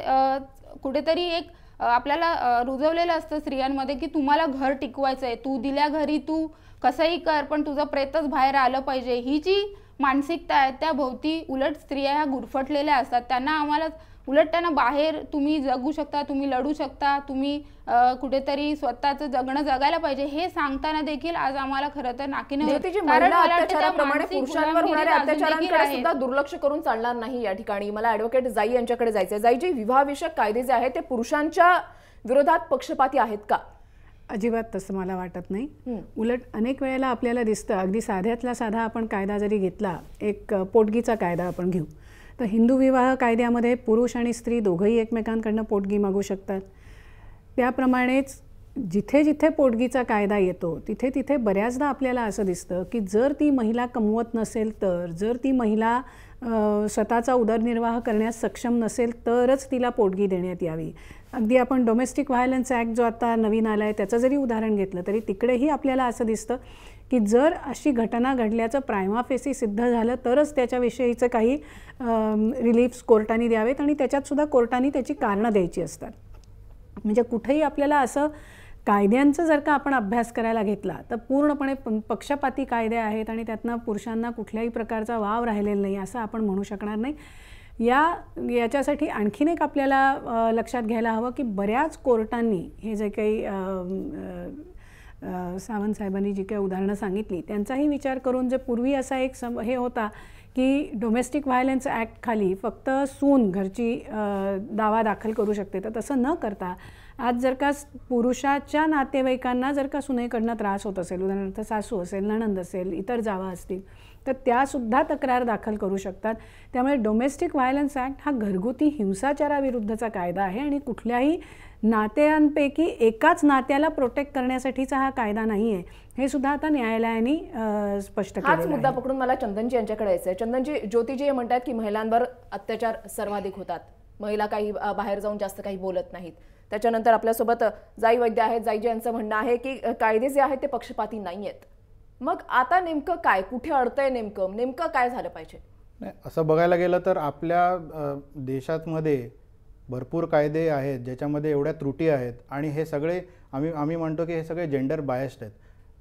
S5: कुठेतरी एक आपल्याला रुजवलेलं असतं स्त्रियांमध्ये की तुम्हाला घर टिकवायचं आहे, तू दिल्या घरी तू कसंही कर पण तुझं प्रेतच बाहेर आलं पाहिजे. ही जी मानसिकता आहे त्या भोवती उलट स्त्रिया ह्या गुरफटलेल्या असतात. त्यांना बाहेर तुम्ही जगू शकता, तुम्ही लढू शकता, तुम्ही कुठेतरी स्वतःचं जगणं जगायला पाहिजे हे सांगताना देखील आज आम्हाला खरं तर नाकीने
S1: अत्याचाराप्रमाणे पुरुषांवर होणाऱ्या अत्याचारांकडे सुद्धा दुर्लक्ष करून चालणार नाही. या ठिकाणी मला ॲडव्होकेट जाई यांच्याकडे जायचंय. जाईजी, विवाहविषयक कायदे जे आहेत ते पुरुषांच्या विरोधात पक्षपाती आहेत का?
S6: अजिबात तसं मला वाटत नाही. उलट अनेक वेळेला आपल्याला दिसतं, अगदी साध्यातला साधा आपण कायदा जरी घेतला, एक पोटगीचा कायदा आपण घेऊ, तर हिंदू विवाह कायद्यामध्ये पुरुष आणि स्त्री दोघंही एकमेकांकडनं पोटगी मागू शकतात. त्याप्रमाणेच जिथे जिथे पोटगीचा कायदा येतो तिथे तिथे बऱ्याचदा आपल्याला असं दिसतं की जर ती महिला कमवत नसेल तर, जर ती महिला स्वतःचा उदरनिर्वाह करण्यास सक्षम नसेल तरच तिला पोटगी देण्यात यावी. अगदी आपण डोमेस्टिक व्हायलन्स ॲक्ट जो आता नवीन आला आहे त्याचं जरी उदाहरण घेतलं तरी तिकडेही आपल्याला असं दिसतं की जर अशी घटना घडल्याचं प्रायमा फेसी सिद्ध झालं तरच त्याच्याविषयीचं काही रिलीफ्स कोर्टाने द्यावेत आणि त्याच्यातसुद्धा कोर्टाने त्याची कारणं द्यायची असतात. म्हणजे कुठेही आपल्याला असं कायद्यांचं जर का आपण अभ्यास करायला घेतला तर पूर्णपणे पक्षपाती कायदे आहेत आणि त्यातनं पुरुषांना कुठल्याही प्रकारचा वाव राहिलेला नाही असं आपण म्हणू शकणार नाही. याच्यासाठी आणखीन एक आपल्याला लक्षात घ्यायला हवं की बऱ्याच कोर्टांनी हे जे काही सावंत साहेबांनी जी काही उदाहरणं सांगितली त्यांचाही विचार करून, जे पूर्वी असा एक हे होता की डोमेस्टिक व्हायलन्स ॲक्ट खाली फक्त सून घरची दावा दाखल करू शकते, तर तसं न करता आज जर का पुरुषाच्या नातेवाईकांना जर का सुनेकडनं त्रास होत असेल, उदाहरणार्थ सासू असेल, नणंद असेल, इतर जावा असतील, तर त्यासुद्धा तक्रार दाखल करू शकतात. त्यामुळे डोमेस्टिक व्हायलन्स ॲक्ट हा घरगुती हिंसाचाराविरुद्धचा कायदा आहे आणि कुठल्याही नात्यांपैकी एकाच नात्याला प्रोटेक्ट करण्यासाठीचा हा कायदा नाही आहे. हे सुद्धा आता न्यायालयाने स्पष्ट केलं.
S1: हाच मुद्दा पकडून मला चंदनजी यांच्याकडे यायचं आहे. चंदनजी, ज्योतिजी म्हणतात की महिलांवर अत्याचार सर्वाधिक होतात, महिला काही बाहेर जाऊन जास्त काही बोलत नाहीत. त्याच्यानंतर आपल्यासोबत जाई वैद्य आहेत. जाईजी यांचं म्हणणं आहे की कायदे जे आहेत ते पक्षपाती नाही आहेत. मग आता नेमकं काय, कुठे अडतंय, नेमकं काय झालं पाहिजे?
S4: नाही, असं बघायला गेलं तर आपल्या देशामध्ये भरपूर कायदे आहेत ज्याच्यामध्ये एवढ्या त्रुटी आहेत आणि हे सगळे आम्ही म्हणतो की हे सगळे जेंडर बायस्ड आहेत.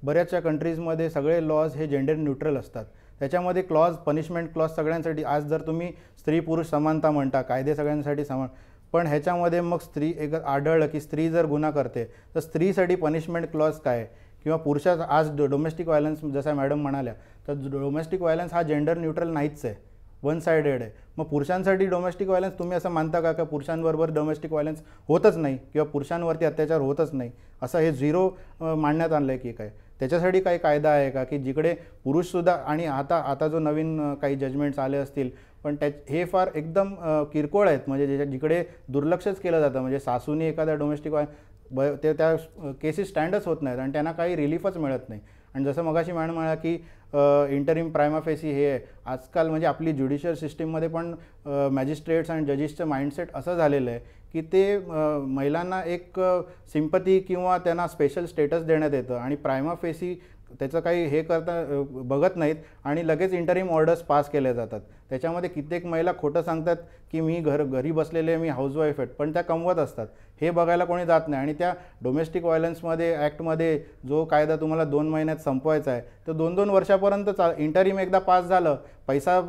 S4: बऱ्याचशा कंट्रीजमध्ये सगळे लॉज हे जेंडर न्यूट्रल असतात. त्याच्यामध्ये क्लॉज, पनिशमेंट क्लॉज सगळ्यांसाठी. आज जर तुम्ही स्त्री पुरुष समानता म्हणता, कायदे सगळ्यांसाठी समान, पण ह्याच्यामध्ये मग स्त्री एक आढळलं की स्त्री जर गुन्हा करते तर स्त्रीसाठी पनिशमेंट क्लॉज काय, किंवा पुरुषाचा आज डोमेस्टिक व्हायलन्स जसं मॅडम म्हणाल्या तर डोमेस्टिक व्हायलन्स हा जेंडर न्यूट्रल नाहीच आहे, वन सायडेड आहे. मग पुरुषांसाठी डोमेस्टिक व्हायलन्स तुम्ही असं मानता का की पुरुषांबरोबर डोमेस्टिक व्हायलन्स होतच नाही किंवा पुरुषांवरती अत्याचार होतच नाही, असं हे झिरो मांडण्यात आणलं आहे की काय? त्याच्यासाठी काही कायदा आहे का की जिकडे पुरुषसुद्धा, आणि आता जो नवीन काही जजमेंट्स आले असतील पण हे फार एकदम किरकोळ आहेत, म्हणजे जिकडे दुर्लक्षच केलं जातं. म्हणजे सासूनी एखाद्या डोमेस्टिक त्या केसेस स्टँडच होत नाहीत आणि त्यांना काही रिलीफच मिळत नाही. आणि जसं मगाशी मॅडम म्हणाला की इंटरिम प्रायमा फेसी हे आहे आजकाल, म्हणजे आपली ज्युडिशियल सिस्टीममध्ये पण मॅजिस्ट्रेट्स आणि जजेसचं माइंडसेट असं झालेलं आहे की ते महिलांना एक सिंपती किंवा त्यांना स्पेशल स्टेटस देण्यात येतं आणि प्रायमा फेसी त्याचं काही हे करता बघत नाहीत आणि लगेच इंटरिम ऑर्डर्स पास केले जातात. त्याच्यामध्ये कित्येक महिला खोटं सांगतात की मी घरी बसलेले, मी हाऊसवाईफ आहेत, पण त्या कमवत असतात. हे बघायला कोणी जात नाही. आणि त्या डोमेस्टिक व्हायलन्समध्ये ॲक्टमध्ये जो कायदा तुम्हाला 2 महिन्यात संपवायचा आहे तर 2-2 वर्षापर्यंत इंटरिम एकदा पास झालं, पैसा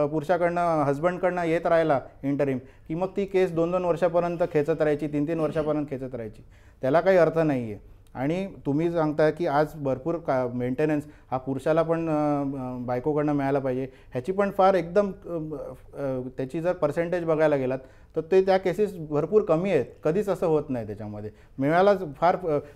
S4: पुरुषाकडनं हजबंडकडनं येत राहिला इंटरिम, की मग ती केस 2-2 वर्षापर्यंत खेचत राहायची, 3-3 वर्षापर्यंत खेचत राहायची. त्याला काही अर्थ नाही आहे. आणि तुम्ही सांगता की आज भरपूर मेंटेनन्स हा पुरुषाला पण बायकोकडनं मिळायला पाहिजे, ह्याची पण फार एकदम त्याची जर पर्सेंटेज बघायला गेलात तर ते त्या केसेस भरपूर कमी आहेत. कधीच असं होत नाही. त्याच्यामध्ये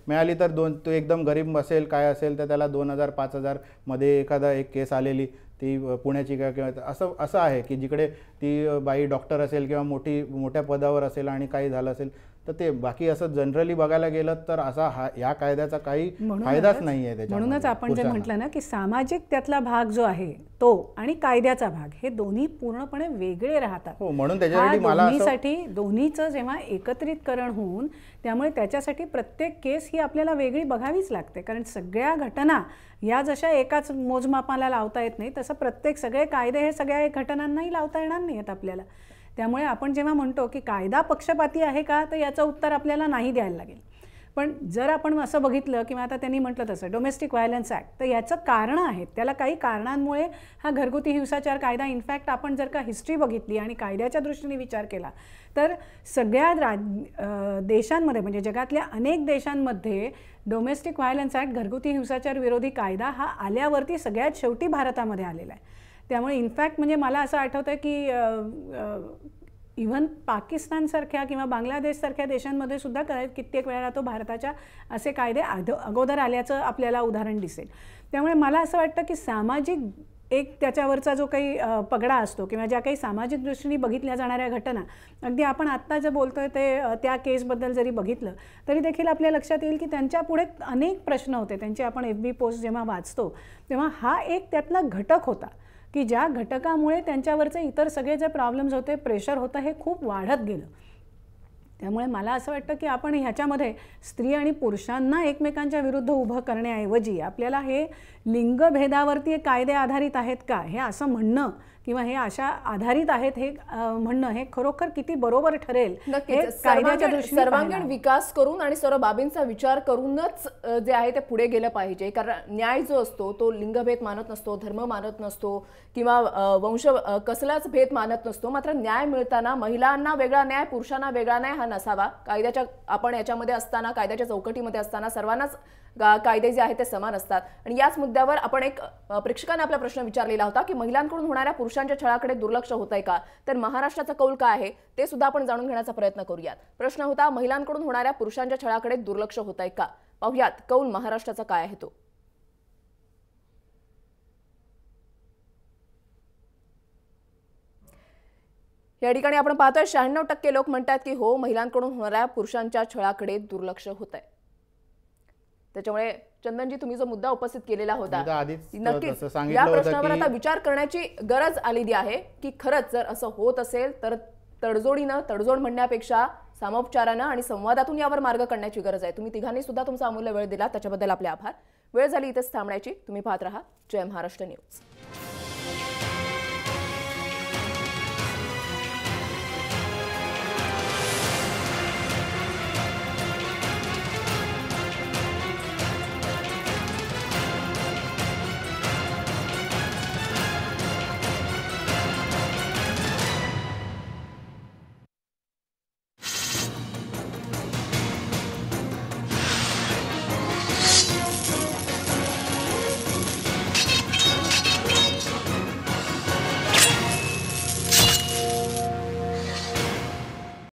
S4: मिळाली तर तो एकदम गरीब असेल काय असेल तर त्याला 2000-5000 मध्ये एखादा एक केस आलेली ती पुण्याची किंवा असं आहे की जिकडे ती बाई डॉक्टर असेल किंवा मोठ्या पदावर असेल आणि काही झालं असेल तर ते. बाकी असं जनरली बघायला गेलं तर असा या कायद्याचा काही फायदाच नाही आहे.
S6: म्हणूनच आपण जे म्हटलं ना की सामाजिक त्यातला भाग जो आहे तो आणि कायद्याचा भाग हे दोन्ही पूर्णपणे वेगळे राहतात.
S4: हो, म्हणून त्याच्यासाठी
S6: दोन्हीचं जेव्हा एकत्रितकरण होऊन त्यामुळे त्याच्यासाठी प्रत्येक केस ही आपल्याला वेगळी बघावीच लागते. कारण सगळ्या घटना या जशा एकाच मोजमापाला लावता येत नाही तसं प्रत्येक सगळे कायदे हे सगळ्या घटनांनाही लावता येणार नाही आहेत आपल्याला. त्यामुळे आपण जेव्हा म्हणतो की कायदा पक्षपाती आहे का तर याचं उत्तर आपल्याला नाही द्यायला लागेल. पण जर आपण असं बघितलं किंवा आता त्यांनी म्हटलं तसं डोमेस्टिक व्हायलन्स ॲक्ट तर याचं कारणं आहेत. त्याला काही कारणांमुळे हा घरगुती हिंसाचार कायदा इनफॅक्ट आपण जर का हिस्ट्री बघितली आणि कायद्याच्या दृष्टीने विचार केला तर सगळ्या देशांमध्ये म्हणजे जगातल्या अनेक देशांमध्ये डोमेस्टिक व्हायलन्स ॲक्ट घरगुती हिंसाचार विरोधी कायदा हा आल्यावरती सगळ्यात शेवटी भारतामध्ये आलेला आहे. त्यामुळे इनफॅक्ट म्हणजे मला असं आठवतं की इव्हन पाकिस्तानसारख्या किंवा बांगलादेशसारख्या देशांमध्ये सुद्धा कित्येक वेळा तो भारताच्या असे कायदे अगोदर आल्याचं आपल्याला उदाहरण दिसेल. त्यामुळे मला असं वाटतं की सामाजिक एक त्याच्यावरचा जो काही पगडा असतो किंवा ज्या काही सामाजिक दृष्टीने बघितल्या जाणाऱ्या घटना अगदी आपण आत्ता जे बोलतोय ते त्या केसबद्दल जरी बघितलं तरी देखील आपल्या लक्षात येईल की त्यांच्या पुढे अनेक प्रश्न होते. त्यांचे आपण FB पोस्ट जेव्हा वाचतो तेव्हा हा एक त्यातला घटक होता की ज्या घटकामुळे त्यांच्यावरचे इतर सगळे जे प्रॉब्लेम्स होते प्रेशर होतं हे खूप वाढत गेलं. त्यामुळे मला असं वाटतं की आपण ह्याच्यामध्ये स्त्री आणि पुरुषांना एकमेकांच्या विरुद्ध उभं करण्याऐवजी आपल्याला हे लिंगभेदावरती कायदे आधारित आहेत का हे असं म्हणणं किंवा हे अशा आधारित आहेत हे म्हणणं हे खरोखर किती बरोबर ठरेल.
S1: कायद्याच्या दृष्टीने सर्वांगीण विकास करून आणि सर्व बाबींचा विचार करूनच जे आहे ते पुढे गेलं पाहिजे. कारण न्याय जो असतो तो लिंगभेद मानत नसतो, धर्म मानत नसतो किंवा वंश कसलाच भेद मानत नसतो. मात्र न्याय मिळताना महिलांना वेगळा न्याय पुरुषांना वेगळा न्याय हा नसावा. कायद्याच्या आपण याच्यामध्ये असताना कायद्याच्या चौकटीमध्ये असताना सर्वांनाच कायदे जे आहेत ते समान असतात. आणि याच मुद्द्यावर आपण एक प्रेक्षकांना आपला प्रश्न विचारलेला होता की महिलांकडून होणाऱ्या पुरुषांच्या छळाकडे दुर्लक्ष होत आहे का, तर महाराष्ट्राचा कौल काय आहे ते सुद्धा आपण जाणून घेण्याचा प्रयत्न करूयात. प्रश्न होता महिलांकडून होणाऱ्या पुरुषांच्या छळाकडे दुर्लक्ष होत आहे का. पाहूयात कौल महाराष्ट्राचा काय आहे तो. या ठिकाणी आपण पाहतोय 96% लोक म्हणतात की हो महिलांकडून होणाऱ्या पुरुषांच्या छळाकडे दुर्लक्ष होत आहे. त्याच्यामुळे चंदनजी तुम्ही जो मुद्दा उपस्थित केलेला होता नक्कीच या प्रश्नावर आता विचार करण्याची गरज आलेली आहे की खरंच जर असं होत असेल तर तडजोड म्हणण्यापेक्षा सामोपचारानं आणि संवादातून यावर मार्ग काढण्याची गरज आहे. तुम्ही तिघांनी सुद्धा तुमचा अमूल्य वेळ दिला त्याच्याबद्दल आपले आभार. वेळ झाली इथेच थांबण्याची. तुम्ही पाहत राहा जय महाराष्ट्र न्यूज.